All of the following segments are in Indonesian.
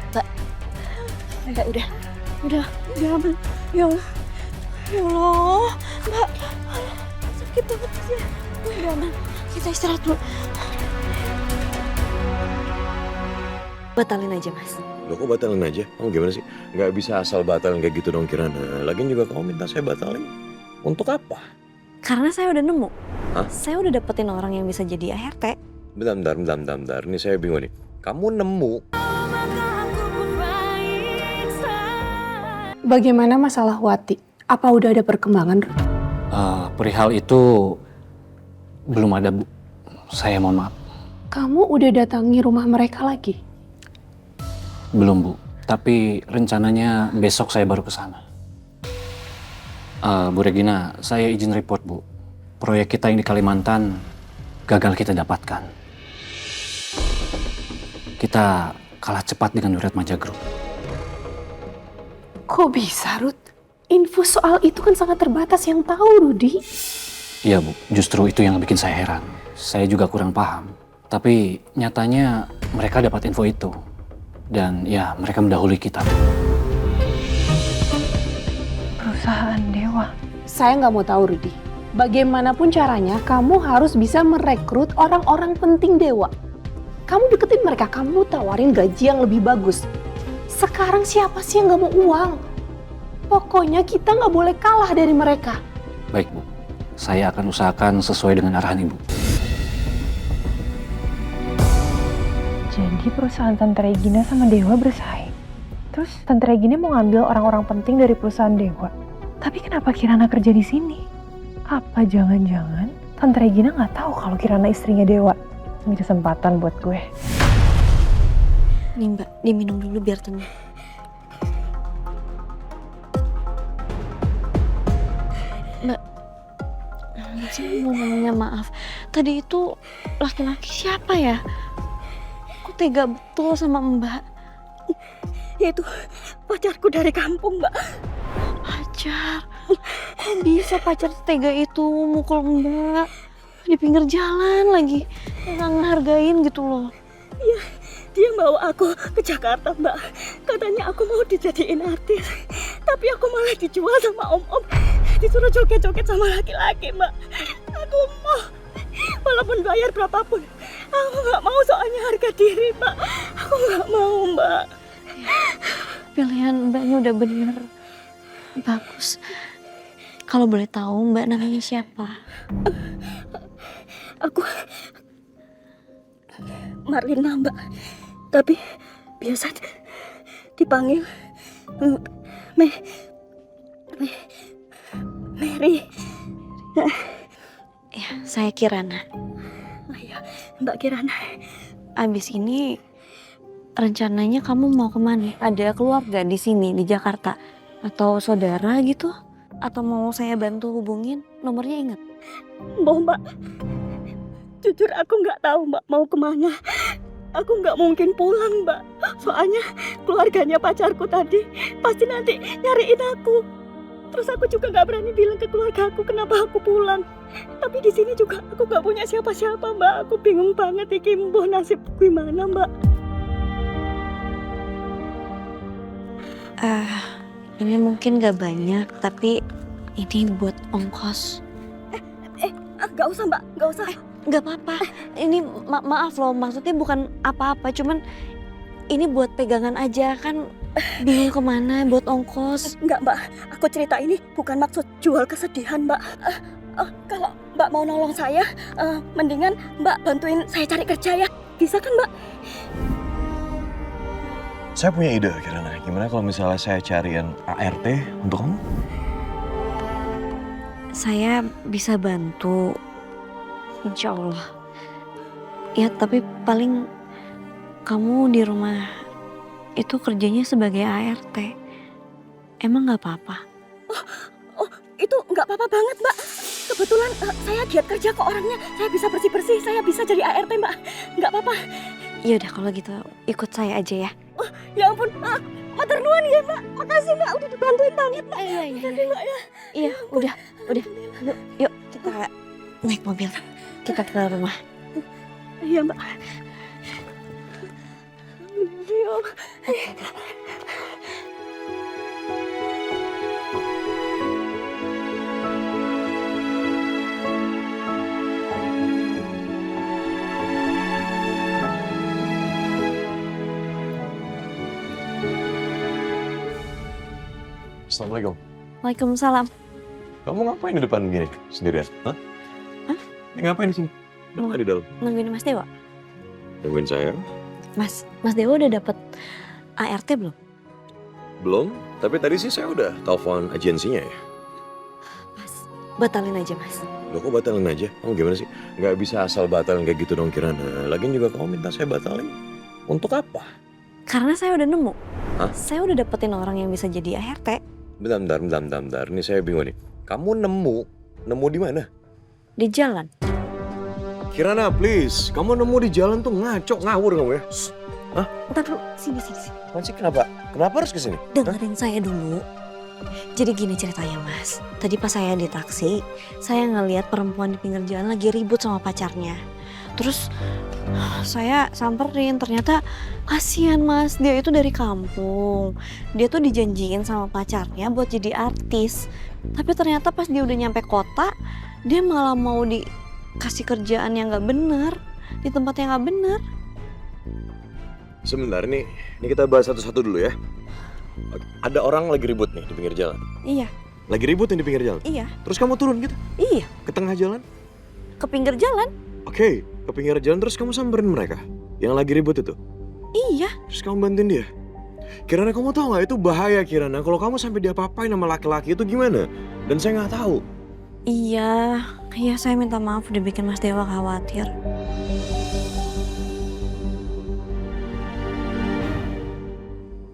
Mbak, Mbak udah aman. Ya Allah, ya Allah, Mbak, sakit banget sih. Udah aman, kita istirahat dulu. Batalin aja, Mas. Loh kok batalin aja? Kamu gimana sih? Nggak bisa asal batalin kayak gitu dong Kirana. Lagian juga kamu minta saya batalin. Untuk apa? Karena saya udah nemu. Hah? Saya udah dapetin orang yang bisa jadi ART. Bentar. Ini saya bingung nih. Kamu nemu. Bagaimana masalah Wati? Apa udah ada perkembangan? Perihal itu belum ada, Bu. Saya mohon maaf. Kamu udah datangi rumah mereka lagi? Belum, Bu. Tapi rencananya besok saya baru ke sana. Bu Regina, saya izin report, Bu. Proyek kita yang di Kalimantan gagal kita dapatkan. Kita kalah cepat dengan Wiratmaja Group. Kok bisa, Ruth? Info soal itu kan sangat terbatas yang tahu, Rudi. Iya, Bu. Justru itu yang bikin saya heran. Saya juga kurang paham. Tapi nyatanya mereka dapat info itu. Dan ya, mereka mendahului kita. Perusahaan Dewa. Saya nggak mau tahu, Rudi. Bagaimanapun caranya, kamu harus bisa merekrut orang-orang penting Dewa. Kamu deketin mereka, kamu tawarin gaji yang lebih bagus. Sekarang siapa sih yang nggak mau uang? Pokoknya kita nggak boleh kalah dari mereka. Baik, Bu. Saya akan usahakan sesuai dengan arahan Ibu. Jadi perusahaan Tante Regina sama Dewa bersaing. Terus Tante Regina mau ngambil orang-orang penting dari perusahaan Dewa. Tapi kenapa Kirana kerja di sini? Apa jangan-jangan Tante Regina nggak tahu kalau Kirana istrinya Dewa? Ini kesempatan buat gue. Nih Mbak, diminum dulu biar tenang. Mbak, saya mau nanya maaf. Tadi itu laki-laki siapa ya? Kok tega betul sama Mbak? Itu pacarku dari kampung, Mbak. Pacar? Kok bisa pacar tega itu mukul Mbak? Di pinggir jalan lagi. Nggak ngehargain gitu loh. Iya, dia bawa aku ke Jakarta, Mbak. Katanya aku mau dijadiin artis. Tapi aku malah dijual sama om-om. Disuruh joget-joget sama laki-laki, Mbak. Aku mau. Walaupun bayar berapapun. Aku nggak mau soalnya harga diri, Mbak. Aku nggak mau, Mbak. Pilihan Mbaknya udah bener. Bagus. Kalau boleh tahu Mbak namanya siapa? Aku Marlina, Mbak. Tapi biasa dipanggil Mary. Ya, saya Kirana. Ya, Mbak Kirana. Abis ini rencananya kamu mau kemana? Ada keluarga di sini di Jakarta atau saudara gitu? Atau mau saya bantu hubungin? Nomornya ingat? Mau, Mbak. Jujur aku nggak tahu, Mbak, mau kemana. Aku nggak mungkin pulang, Mbak. Soalnya keluarganya pacarku tadi pasti nanti nyariin aku. Terus aku juga nggak berani bilang ke keluarga aku kenapa aku pulang. Tapi di sini juga aku nggak punya siapa-siapa, Mbak. Aku bingung banget iki mbuh nasib gimana, Mbak. Ini mungkin gak banyak, tapi ini buat ongkos. Nggak usah, Mbak, nggak usah. Gak apa-apa. Ini maaf loh, maksudnya bukan apa-apa, cuman ini buat pegangan aja kan. Bingung kemana buat ongkos. Nggak, Mbak. Aku cerita ini bukan maksud jual kesedihan, Mbak. Kalau Mbak mau nolong saya, mendingan Mbak bantuin saya cari kerja ya. Bisa kan, Mbak? Saya punya ide Kirana. Gimana kalau misalnya saya cariin ART untuk kamu? Saya bisa bantu, insya Allah. Ya tapi paling kamu di rumah itu kerjanya sebagai ART. Emang gak apa-apa? Oh, itu nggak apa-apa banget, Mbak. Kebetulan saya giat kerja kok orangnya. Saya bisa bersih-bersih, saya bisa jadi ART, Mbak. Nggak apa-apa. Ya udah kalau gitu ikut saya aja ya. Ya ampun, matur nuwun ya, Mbak. Makasih, Mbak, udah dibantuin banget, Mbak. Iya. Makasih, Mbak ya. Iya, udah. Yuk kita naik mobil. Kita ke rumah. Iya, Mbak. Ya Aduh. Assalamualaikum. Waalaikumsalam. Kamu ngapain di depan gini sendirian? Hah? Hah? Ngapain di sini? Kenapa di dalam? Nungguin Mas Dewa. Nungguin saya? Mas Dewa udah dapet ART belum? Belum, tapi tadi sih saya udah telepon agensinya ya. Mas, batalin aja Mas. Loh kok batalin aja? Kamu gimana sih? Nggak bisa asal batalin kayak gitu dong Kirana. Lagian juga kamu minta saya batalin. Untuk apa? Karena saya udah nemu. Hah? Saya udah dapetin orang yang bisa jadi ART. Bentar. Ini saya bingung nih. Kamu nemu di mana? Di jalan. Kirana, please. Kamu nemu di jalan tuh ngaco, ngawur kamu ya. Ntar dulu, sini. Apaan sih, kenapa? Kenapa harus kesini? Dengerin saya dulu. Jadi gini ceritanya Mas. Tadi pas saya di taksi, saya ngeliat perempuan di pinggir jalan lagi ribut sama pacarnya. Terus saya samperin, ternyata kasihan Mas, dia itu dari kampung. Dia tuh dijanjiin sama pacarnya buat jadi artis. Tapi ternyata pas dia udah nyampe kota, dia malah mau dikasih kerjaan yang gak bener, di tempat yang gak bener. Sebentar nih, ini kita bahas satu-satu dulu ya. Ada orang lagi ribut nih di pinggir jalan. Iya, Lagi ribut nih di pinggir jalan. iya, Terus kamu turun gitu, iya. ke tengah jalan. Ke pinggir jalan? Oke, ke pinggir jalan terus kamu samperin mereka yang lagi ribut itu. Iya. Terus kamu bantuin dia. Kirana, kamu tahu nggak itu bahaya Kirana. Kalau kamu sampai diapa-apain sama laki-laki itu gimana? Dan saya nggak tahu. Iya, saya minta maaf udah bikin Mas Dewa khawatir.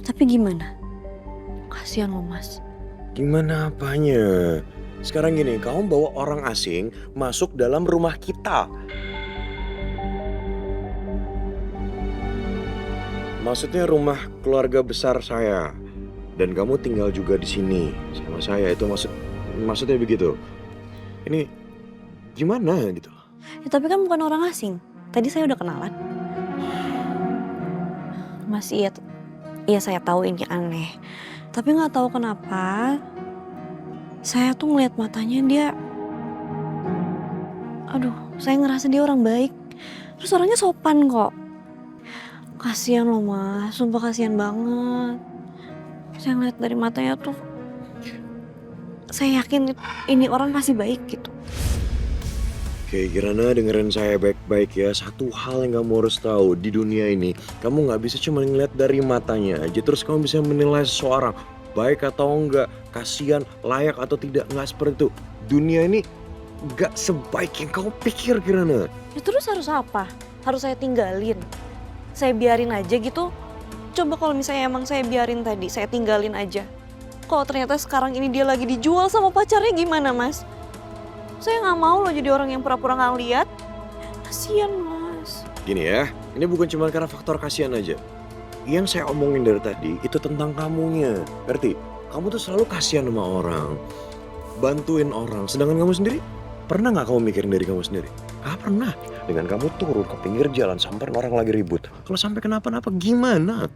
Tapi gimana? Kasihan loh Mas. Gimana apanya? Sekarang gini, kamu bawa orang asing masuk dalam rumah kita. Maksudnya rumah keluarga besar saya. Dan kamu tinggal juga di sini sama saya. Itu maksudnya begitu. Ini gimana gitu? Ya, tapi kan bukan orang asing. Tadi saya udah kenalan. Mas, iya saya tahu ini aneh. Tapi nggak tahu kenapa saya tuh ngeliat matanya dia. Aduh, saya ngerasa dia orang baik. Terus orangnya sopan kok. Kasihan loh Mas, sumpah kasihan banget. Saya ngeliat dari matanya tuh, saya yakin ini orang pasti baik gitu. Oke, Kirana, dengerin saya baik-baik ya. Satu hal yang kamu harus tahu di dunia ini, kamu nggak bisa cuma ngeliat dari matanya aja terus kamu bisa menilai seseorang baik atau enggak, kasihan, layak atau tidak. Nggak seperti itu. Dunia ini nggak sebaik yang kamu pikir, Kirana. Ya terus harus apa? Harus saya tinggalin? Saya biarin aja gitu? Coba kalau misalnya emang saya biarin tadi, saya tinggalin aja. Kalau ternyata sekarang ini dia lagi dijual sama pacarnya gimana Mas? Saya nggak mau loh jadi orang yang pura-pura nggak lihat. Kasian Mas. Gini ya, ini bukan cuma karena faktor kasihan aja. Yang saya omongin dari tadi itu tentang kamunya. Ngerti? Kamu tuh selalu kasihan sama orang, bantuin orang. Sedangkan kamu sendiri, pernah nggak kamu mikirin dari kamu sendiri? Nggak pernah. Dengan kamu turun ke pinggir jalan samperin orang lagi ribut. Kalau sampai kenapa-napa gimana?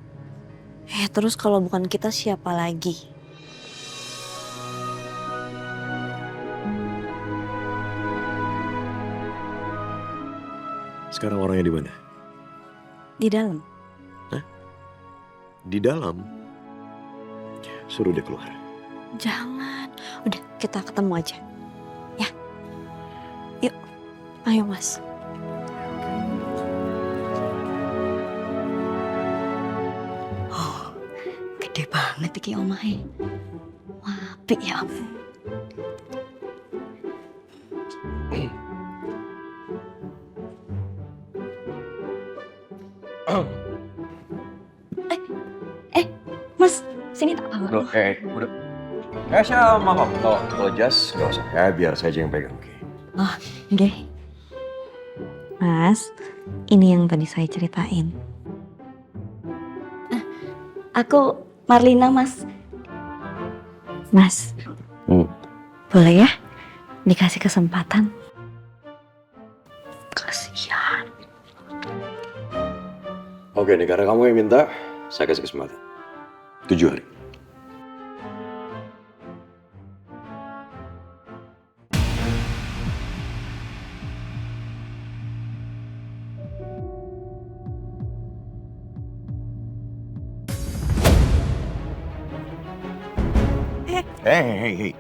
Terus kalau bukan kita siapa lagi? Sekarang orangnya di mana? Di dalam. Di dalam. Suruh dia keluar. Jangan. Udah, kita ketemu aja. Ya. Yuk. Ayo Mas. Oh, gede banget iki omahe. Wah, apik ya ampun. Mas, sini tak bawa. Udah. Sama Papa. Kalau jas gak usah. Ya, biar saya aja yang pegang. Oke. Oke. Mas, ini yang tadi saya ceritain. Aku Marlina, Mas. Mas, boleh ya dikasih kesempatan? Kasihan. Oke nih, karena kamu yang minta, Saya kasih kesempatan. 7 hari. Hei.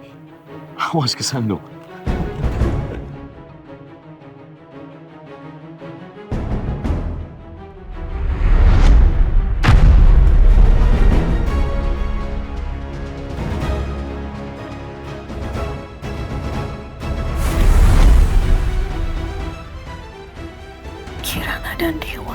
Awas kesandung. Kirana dan Dewa.